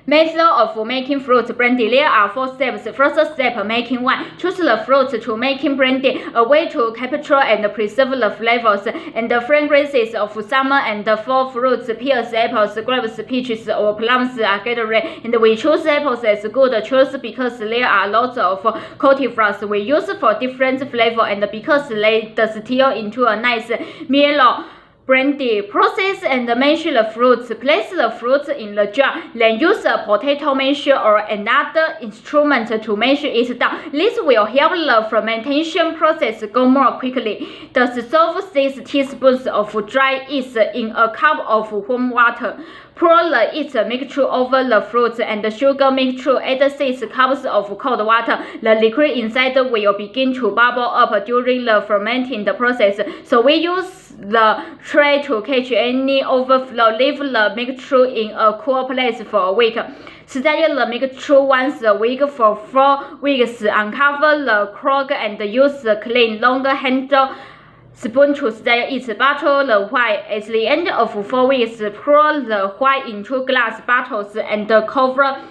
Method of making fruit brandy. There are 4 steps. First step, making wine. Choose the fruit to making brandy, a way to capture and preserve the flavors and the fragrances of summer and fall fruits. Pears, apples, grapes, peaches, or plums are gathered, and we choose apples as good choice because there are lots of cultivars we use for different flavor and because they distill into a nice mellow brandy. Process and mash the fruits. Place the fruits in the jar. Then use a potato masher or another instrument to mash it down. This will help the fermentation process go more quickly. Dissolve 6 teaspoons of dry yeast in a cup of warm water. Pour the yeast mixture over the fruits and the sugar mixture. Add 6 cups of cold water. The liquid inside will begin to bubble up during the fermenting process, so we use the tray to catch any overflow. Leave the mixture in a cool place for a week. Stir the mixture once a week for 4 weeks. Uncover the cork and use a clean, longer handle spoon to stir it. Bottle the wine. At the end of 4 weeks, pour the wine into glass bottles and cover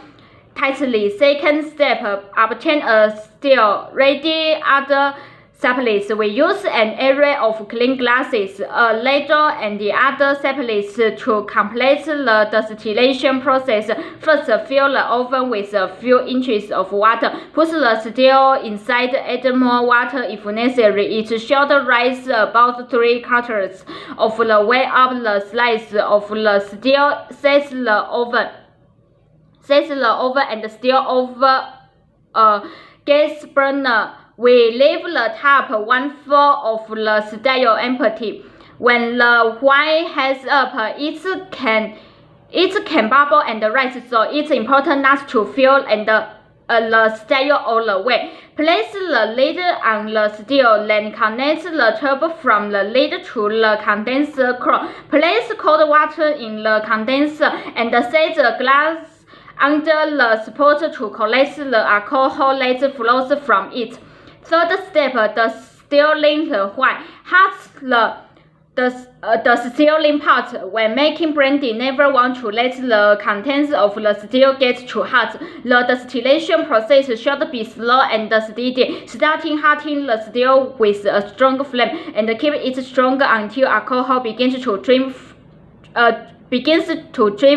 tightly. Second step, obtain a still ready other supplies. We use an array of clean glasses, a ladle, and the other supplies to complete the distillation process. First, fill the oven with a few inches of water. Put the still inside. Add more water if necessary. It should rise about 3 quarters of the way up the slice of the still. Set the oven and stir over a gas burner. We leave the top 1/4 of the still empty. When the wine heats up, it can bubble and rise, so it's important not to fill and the still all the way. Place the lid on the still, then connect the tube from the lid to the condenser core. Place cold water in the condenser and set the glass under the support to collect the alcohol that flows from it. Third step, distilling the wine. Hot the distilling pot. When making brandy, never want to let the contents of the still get too hot. The distillation process should be slow and steady, starting heating the still with a strong flame and keep it strong until alcohol begins to drip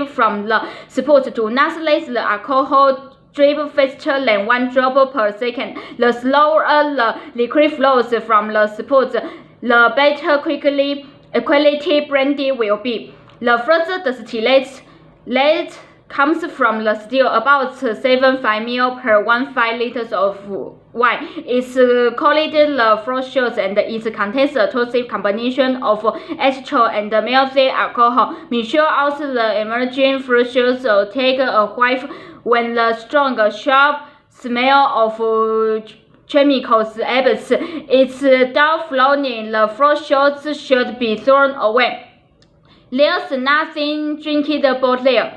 from the spout. Do not let the alcohol drip faster than 1 drop per second. The slower the liquid flows from the spout, the better quality brandy will be. The first distillate that comes from the still, about 75 ml per 1.5 liters of wine, is called the fruit juice, and it contains a toxic combination of acetal and methyl alcohol. Measure out the emerging fruit juice, take a whiff. When the strong, sharp smell of chemicals absents, it's done flowing, the fruit juice should be thrown away. There's nothing drinkable there.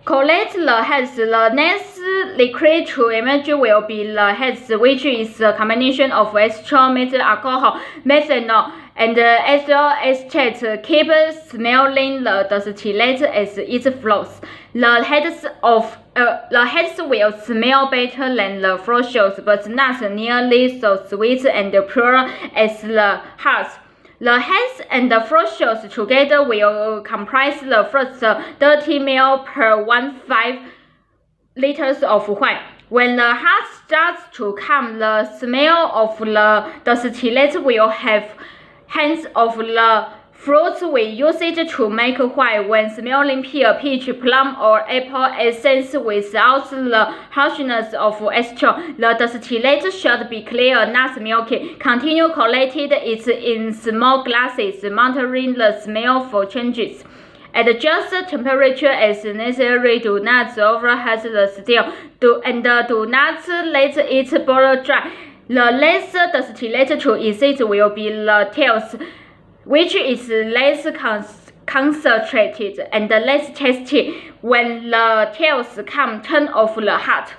Collect the heads. The next liquid to emerge will be the heads, which is a combination of acetal, methyl alcohol, methanol, and ethyl acetate. Keep smelling the distillate as it flows. The heads will smell better than the fruit juice, but not nearly so sweet and pure as the hearts. The heads and the fruit juice together will comprise the first 30 ml per 1.5 liters of wine. When the heart starts to come, the smell of the distillate will have hints of the fruits we use it to make wine. When smelling pear, peach, plum, or apple essence without the harshness of acetal, the distillate should be clear, not milky. Continue collecting it in small glasses, monitoring the smell for changes. Adjust temperature as necessary. Do not overheat the still, do not let it boil dry. The less distillate to exit will be the tails, which is less concentrated and less tasty. When the tails come, turn off the heat.